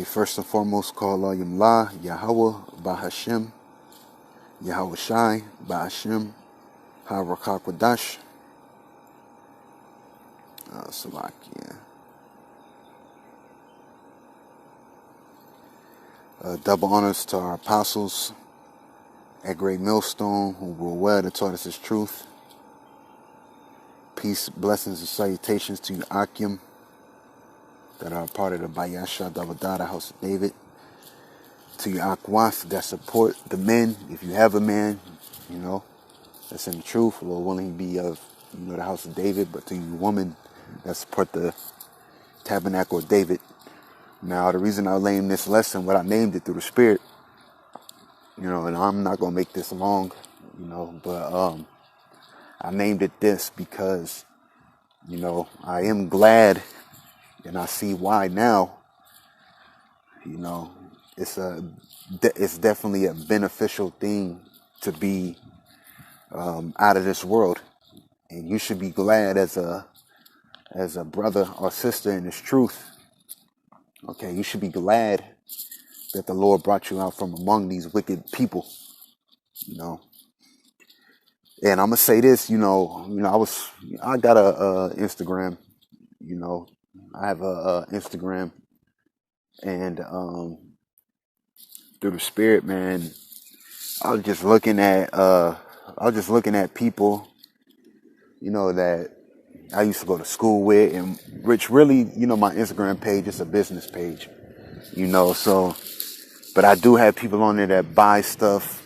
First and foremost, call La, Yahweh, Bahashem, Yahweh Shai, Bahashem, Harakwadash, Salakia. Double honors to our apostles at Great Millstone who were well and taught us His truth. Peace, blessings, and salutations to you, Akim, that are part of the Bayasha Davadada House of David. To you, Akwath, that support the men. If you have a man, that's in the truth, Lord willing, be of, the House of David. But to you, woman, that support the Tabernacle of David. Now, the reason I named this lesson, what I named it through the Spirit, and I'm not going to make this long, but I named it this because, I am glad, and I see why now, it's definitely a beneficial thing to be out of this world. And you should be glad as a brother or sister in this truth. Okay, you should be glad that the Lord brought you out from among these wicked people, And I'm gonna say this, I got a Instagram, I have a Instagram, and through the Spirit, man, I was just looking at people, that I used to go to school with, and which really, my Instagram page is a business page, so, but I do have people on there that buy stuff,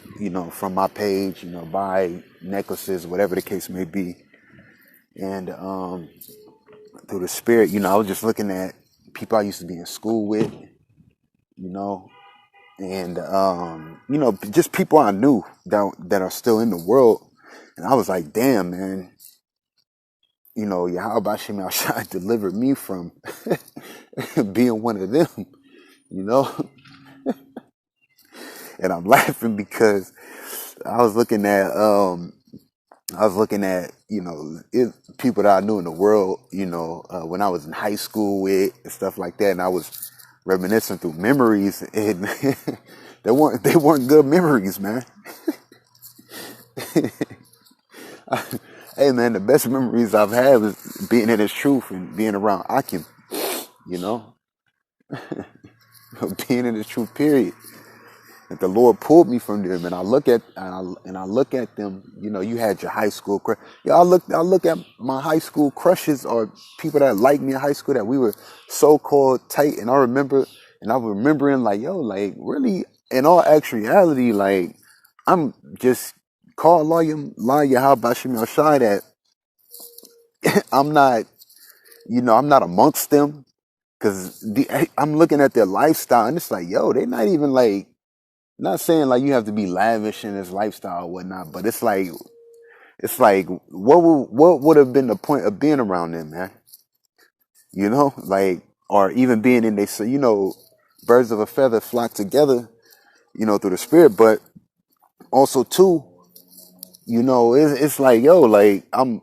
from my page, buy necklaces, whatever the case may be. And through the Spirit, I was just looking at people I used to be in school with, and, just people I knew that are still in the world. And I was like, damn, man, Yahweh Bashim Al-Shai delivered me from being one of them, And I'm laughing because I was looking at, people that I knew in the world, when I was in high school with and stuff like that. And I was reminiscing through memories, and they weren't good memories, man. Hey, man, the best memories I've had was being in His truth and being around Akim, being in His truth, period. And the Lord pulled me from them, and I look at them. You had your high school crush. I look at my high school crushes, or people that liked me in high school, that we were so-called tight. And I'm remembering like, really, in all actuality, like, I'm just call La Yahweh Bashim Al-Shai that I'm not amongst them, because I'm looking at their lifestyle, and it's like, they not even like. Not saying like you have to be lavish in this lifestyle or whatnot, but it's like what would have been the point of being around them, man? Or even being in birds of a feather flock together, through the Spirit. But also too, it's like, I'm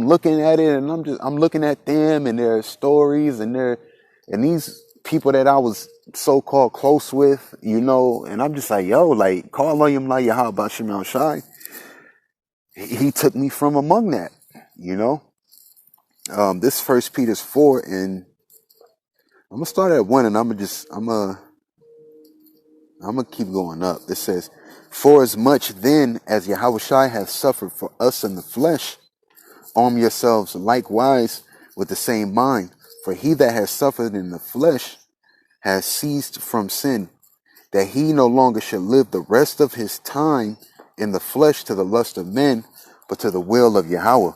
looking at it, and I'm looking at them and their stories and these people that I was so-called close with, and I'm just like, call on Him like Yahweh Bashim Al-Shai. He took me from among that, This 1 Peter 4, and I'm gonna start at 1, and I'm gonna keep going up. It says, "For as much then as Yahweh Shai hath suffered for us in the flesh, arm yourselves likewise with the same mind. For he that has suffered in the flesh has ceased from sin, that he no longer should live the rest of his time in the flesh to the lust of men, but to the will of Yahweh."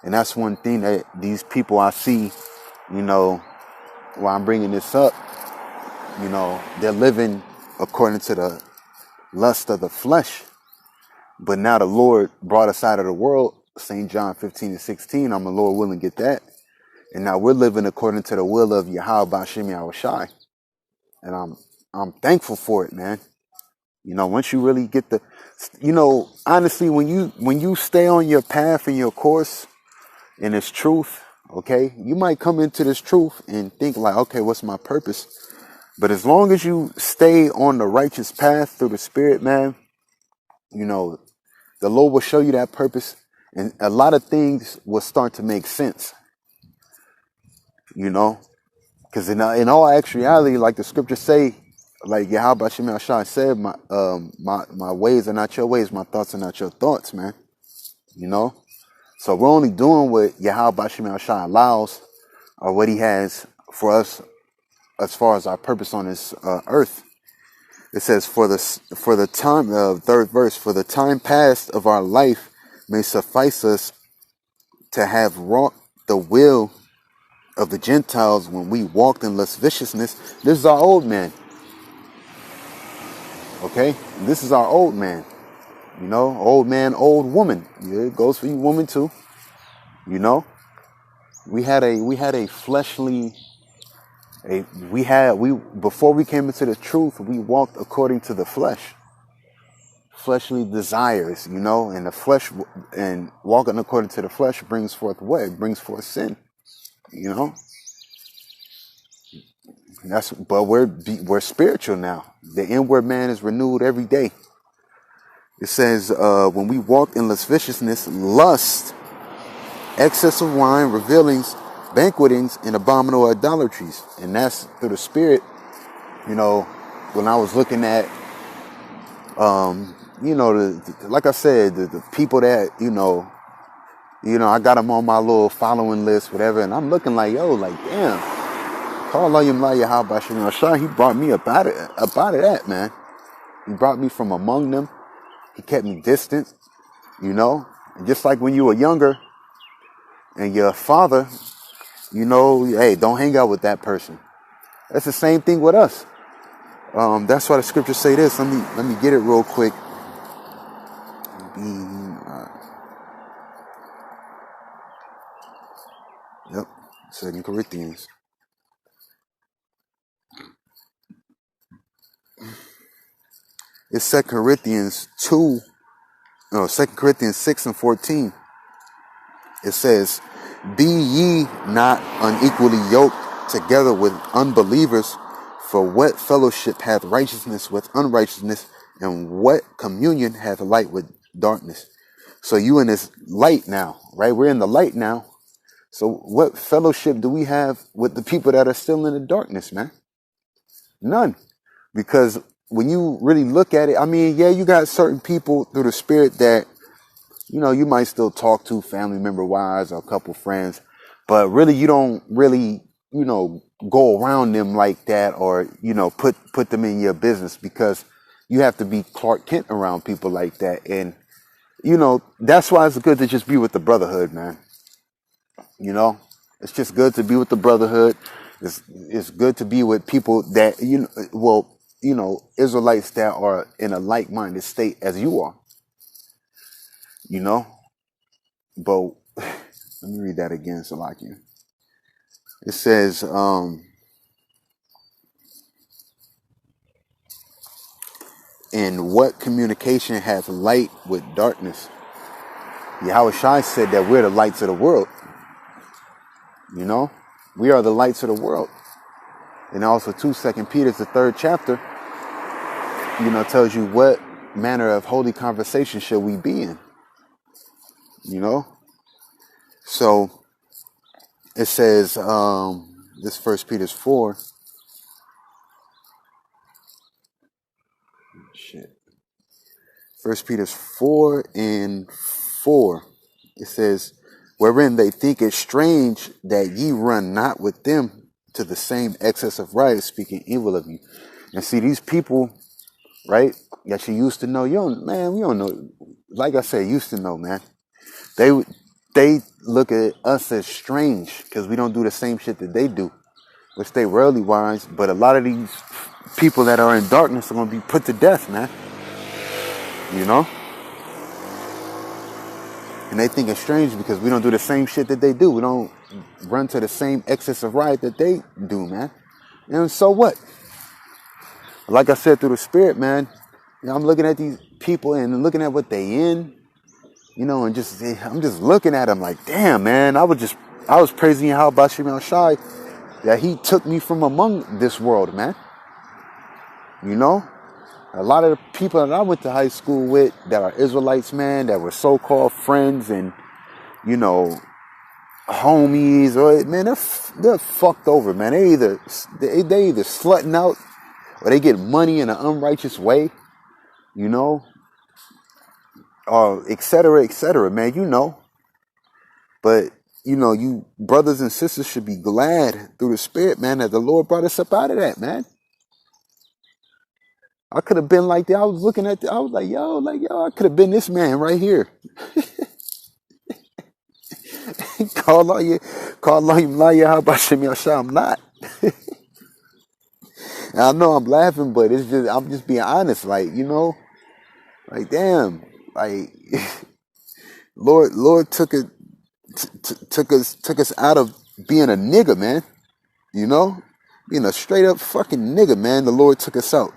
And that's one thing that these people I see, while I'm bringing this up, they're living according to the lust of the flesh. But now the Lord brought us out of the world, St. John 15:16, I'm the Lord willing to get that. And now we're living according to the will of Yahweh Bashim Yahushai. And I'm thankful for it, man. Once you really get honestly, when you stay on your path and your course in this truth, okay, you might come into this truth and think like, okay, what's my purpose? But as long as you stay on the righteous path through the Spirit, man, you know, the Lord will show you that purpose, and a lot of things will start to make sense, you know, because in all actuality, like the scriptures say, like Yahweh Shem Shai said, my ways are not your ways, my thoughts are not your thoughts, man, you know. So we're only doing what Yahweh Shem Shai allows, or what he has for us as far as our purpose on this earth. It says, for the time, third verse, for the time past of our life may suffice us to have wrought the will of the Gentiles when we walked in lasciviousness. This is our old man. Okay? This is our old man. You know, old man, old woman. Yeah, it goes for you woman too. You know? We had a fleshly before we came into the truth, we walked according to the fleshly desires, you know, and the flesh, and walking according to the flesh brings forth what? It brings forth sin, you know. But we're spiritual now. The inward man is renewed every day. It says, when we walk in lasciviousness, lust, excess of wine, revealings, banquetings, and abominable idolatries. And that's through the Spirit. You know, when I was looking at, you know, like I said, the people that, you know, I got them on my little following list, whatever, and I'm looking like, yo, like, damn, he brought me up out of that, man. He brought me from among them. He kept me distant, you know. And just like when you were younger and your father, you know, hey, don't hang out with that person. That's the same thing with us. That's why the scriptures say this. Let me get it real quick. Yep, 2 Corinthians. It's 2 Corinthians 2 Corinthians 6 and 14. It says, be ye not unequally yoked together with unbelievers, for what fellowship hath righteousness with unrighteousness, and what communion hath light with darkness? So you in this light now, right? We're in the light now. So what fellowship do we have with the people that are still in the darkness, man? None. Because when you really look at it, I mean, yeah, you got certain people through the Spirit that, you know, you might still talk to, family member wise, or a couple friends, but really you don't really, you know, go around them like that, or, you know, put them in your business, because you have to be Clark Kent around people like that. And, you know, that's why it's good to just be with the brotherhood, man. You know, it's just good to be with the brotherhood. It's good to be with people that, Israelites that are in a like-minded state as you are. You know, but let me read that again, Salakia. It says, and what communication hath light with darkness? Yahweh Shai said that we're the lights of the world. You know, we are the lights of the world. And also 2 Peter, the 3rd chapter, you know, tells you what manner of holy conversation should we be in. You know, so it says, this 1 Peter 4. Shit. 1 Peter 4 and 4. It says, wherein they think it strange that ye run not with them to the same excess of riot, speaking evil of you. And see, these people, right, that you used to know, we don't know. Like I said, used to know, man. They look at us as strange because we don't do the same shit that they do, which they rarely wise. But a lot of these people that are in darkness are going to be put to death, man. You know? And they think it's strange because we don't do the same shit that they do. We don't run to the same excess of riot that they do, man. And so what? Like I said, through the Spirit, man, you know, I'm looking at these people and looking at what they in, you know, and I'm just looking at them like, damn, man, I was praising Yahweh Bashim El Shai that he took me from among this world, man. You know, a lot of the people that I went to high school with that are Israelites, man, that were so-called friends and, you know, homies, or man, they're fucked over, man. They either slutting out or they get money in an unrighteous way, you know, or et cetera, man, you know. But, you know, you brothers and sisters should be glad through the Spirit, man, that the Lord brought us up out of that, man. I could have been like that. I was looking at I was like, yo, I could have been this man right here. Call on you, how about Shemi Asha? I'm not. And I know I'm laughing, but I'm just being honest. Like, you know, like, damn, like, Lord took us out of being a nigga, man. You know, being a straight up fucking nigga, man. The Lord took us out.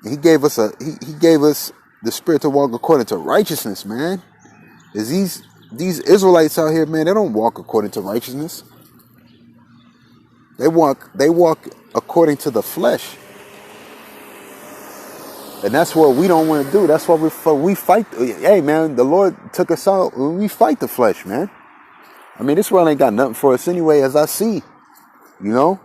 He gave us he gave us the Spirit to walk according to righteousness, man. Is these Israelites out here, man, they don't walk according to righteousness. They walk according to the flesh. And that's what we don't want to do. That's why we fight. Hey, man, the Lord took us out. We fight the flesh, man. I mean, this world ain't got nothing for us anyway, as I see. You know?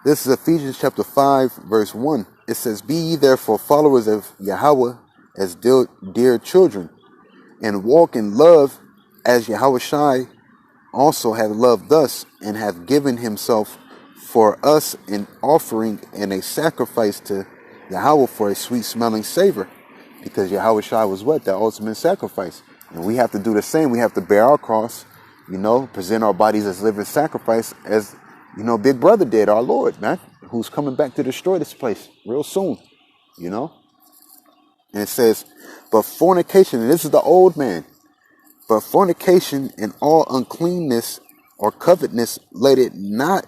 This is Ephesians chapter 5, verse 1. It says, be ye therefore followers of Yahweh as dear children, and walk in love as Yahushai also hath loved us, and hath given himself for us an offering and a sacrifice to Yahweh for a sweet smelling savor. Because Yahushai was what? The ultimate sacrifice. And we have to do the same. We have to bear our cross, you know, present our bodies as living sacrifice, as, you know, Big Brother did, our Lord, man, who's coming back to destroy this place real soon, you know. And it says, but fornication, and this is the old man, but fornication and all uncleanness or covetousness, let it not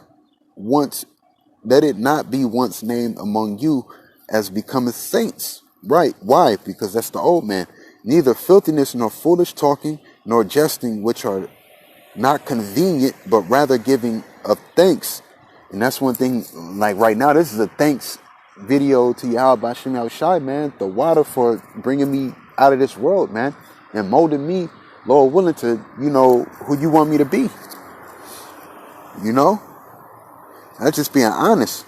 be once named among you as becometh saints. Right. Why? Because that's the old man. Neither filthiness nor foolish talking nor jesting, which are not convenient, but rather giving of thanks. And that's one thing, like right now, this is a thanks video to Yahweh Bashem Yahushai, man. The water for bringing me out of this world, man, and molding me, Lord willing, to, you know, who you want me to be. You know? That's just being honest.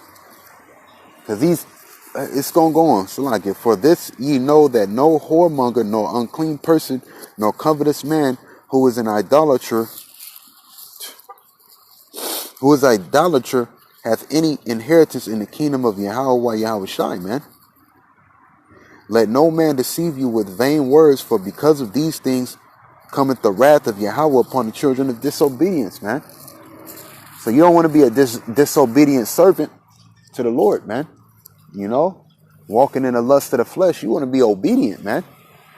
Because it's going to go on. So like it. For this ye know that no whoremonger, nor unclean person, nor covetous man who is idolater hath any inheritance in the kingdom of Yahweh Yahushai, man. Let no man deceive you with vain words, for because of these things cometh the wrath of Yahweh upon the children of disobedience, man. So you don't want to be a disobedient servant to the Lord, man. You know, walking in the lust of the flesh, you want to be obedient, man.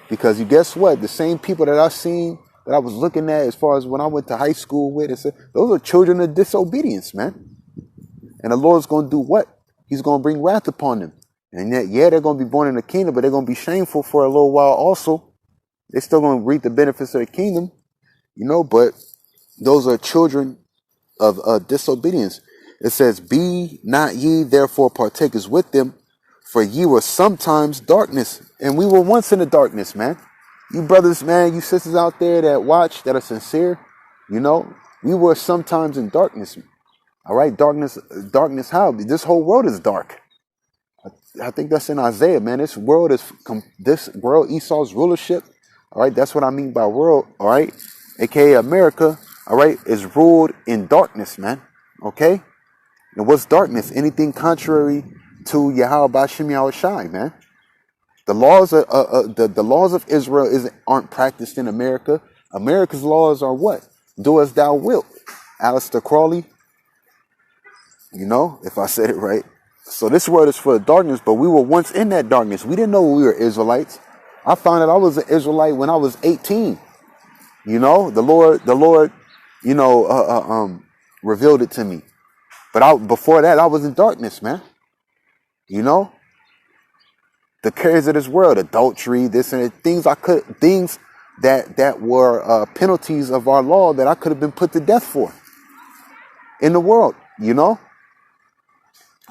Because you guess what? The same people that I seen, that I was looking at as far as when I went to high school with, and said, those are children of disobedience, man. And the Lord's going to do what? He's going to bring wrath upon them. And yet, yeah, they're going to be born in the kingdom, but they're going to be shameful for a little while also. They're still going to reap the benefits of the kingdom, you know, but those are children of disobedience. It says, be not ye therefore partakers with them, for ye were sometimes darkness. And we were once in the darkness, man. You brothers, man, you sisters out there that watch, that are sincere, you know, we were sometimes in darkness. All right, darkness how? This whole world is dark. I think that's in Isaiah, man. This world, Esau's rulership, all right, that's what I mean by world, all right, aka America, all right, is ruled in darkness, man, okay? And what's darkness? Anything contrary to Yahweh Bashem Yahushai, man. The laws of the laws of Israel aren't practiced in America. America's laws are what? Do as thou wilt. Aleister Crowley, you know, if I said it right. So this world is full of darkness, but we were once in that darkness. We didn't know we were Israelites. I found out I was an Israelite when I was 18. You know, the Lord, you know, revealed it to me. But before that, I was in darkness, man. You know, the cares of this world, adultery, this and things that were penalties of our law that I could have been put to death for in the world, you know.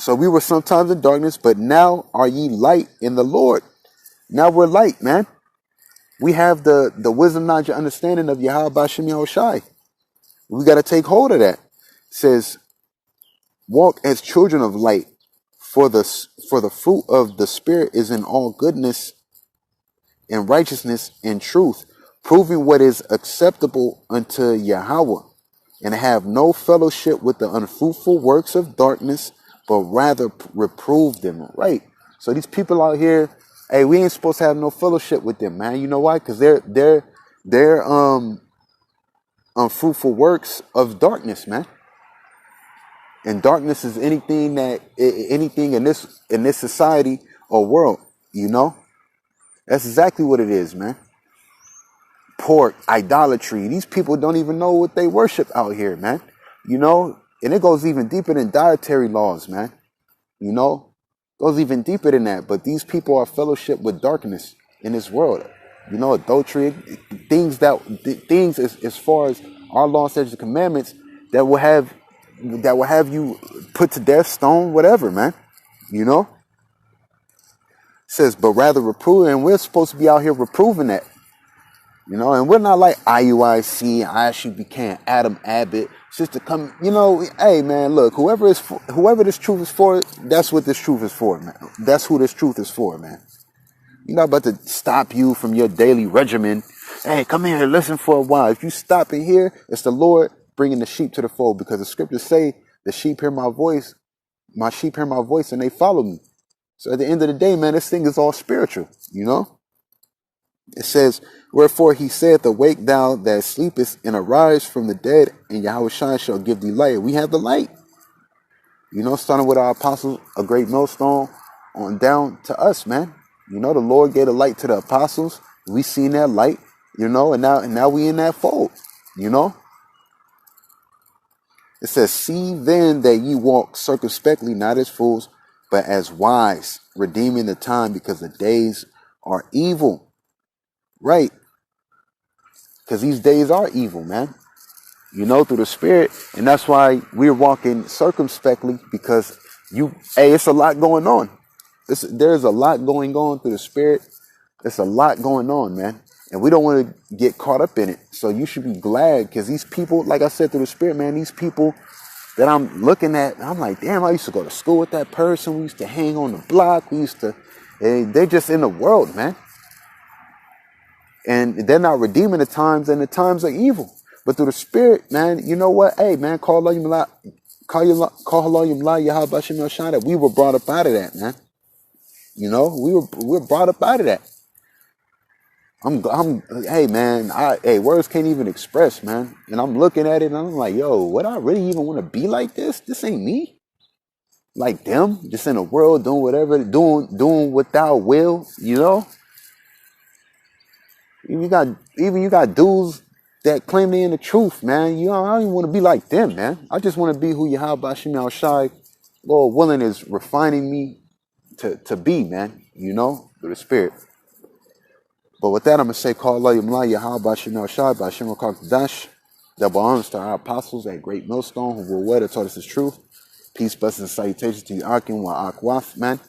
So we were sometimes in darkness, but now are ye light in the Lord. Now we're light, man. We have the wisdom, knowledge, and understanding of Yahweh Bashem Yahushai. We got to take hold of that. It says, walk as children of light, for the fruit of the Spirit is in all goodness and righteousness and truth, proving what is acceptable unto Yahweh, and have no fellowship with the unfruitful works of darkness, but rather reprove them. Right. So these people out here, hey, we ain't supposed to have no fellowship with them, man. You know why? Because they're unfruitful works of darkness, man. And darkness is anything in this society or world, you know. That's exactly what it is, man. Pork, idolatry. These people don't even know what they worship out here, man. You know, and it goes even deeper than dietary laws, man. You know, it goes even deeper than that. But these people are fellowship with darkness in this world. You know, adultery, things as far as our law, statutes, and commandments that will have you put to death, stone, whatever, man. You know, it says, but rather reprove, and we're supposed to be out here reproving that. You know, and we're not like IUIC, ISU became Adam Abbott, just to come, you know, hey man, look, whoever this truth is for, that's what this truth is for, man. That's who this truth is for, man. You're not about to stop you from your daily regimen. Hey, come here, listen for a while. If you stop in here, it's the Lord bringing the sheep to the fold, because the scriptures say the sheep hear my voice, and they follow me. So at the end of the day, man, this thing is all spiritual, you know? It says, wherefore he saith, awake thou that sleepest, and arise from the dead, and Yahushua shall give thee light. We have the light. You know, starting with our apostles, a great millstone, on down to us, man. You know, the Lord gave a light to the apostles. We seen that light, you know, and now we in that fold, you know. It says, see then that ye walk circumspectly, not as fools, but as wise, redeeming the time, because the days are evil. Right. Because these days are evil, man. You know, through the Spirit. And that's why we're walking circumspectly, because it's a lot going on. There's a lot going on through the Spirit. There's a lot going on, man. And we don't want to get caught up in it. So you should be glad, because these people, like I said, through the Spirit, man, these people that I'm looking at, I'm like, damn, I used to go to school with that person. We used to hang on the block. They're just in the world, man. And they're not redeeming the times, and the times are evil. But through the Spirit, man, you know what? Hey, man, call Yahweh Bashem Yahushai, that we were brought up out of that, man. You know, we're brought up out of that. Hey, man, words can't even express, man. And I'm looking at it, and I'm like, yo, would I really even want to be like this? This ain't me. Like them, just in the world, doing whatever, doing without will, you know? You got dudes that claim they in the truth, man. I don't even want to be like them, man. I just want to be who Yahweh Bashem Yahushai, Lord willing, is refining me to be, man. You know, through the Spirit. But with that, I'm gonna say, call Allah Yahweh Bashem Yahushai, Bashem Dash. Double honors to our apostles at Great Millstone, who were what taught us the truth. Peace, blessings, and salutations to you, Akim wa Akwath, man.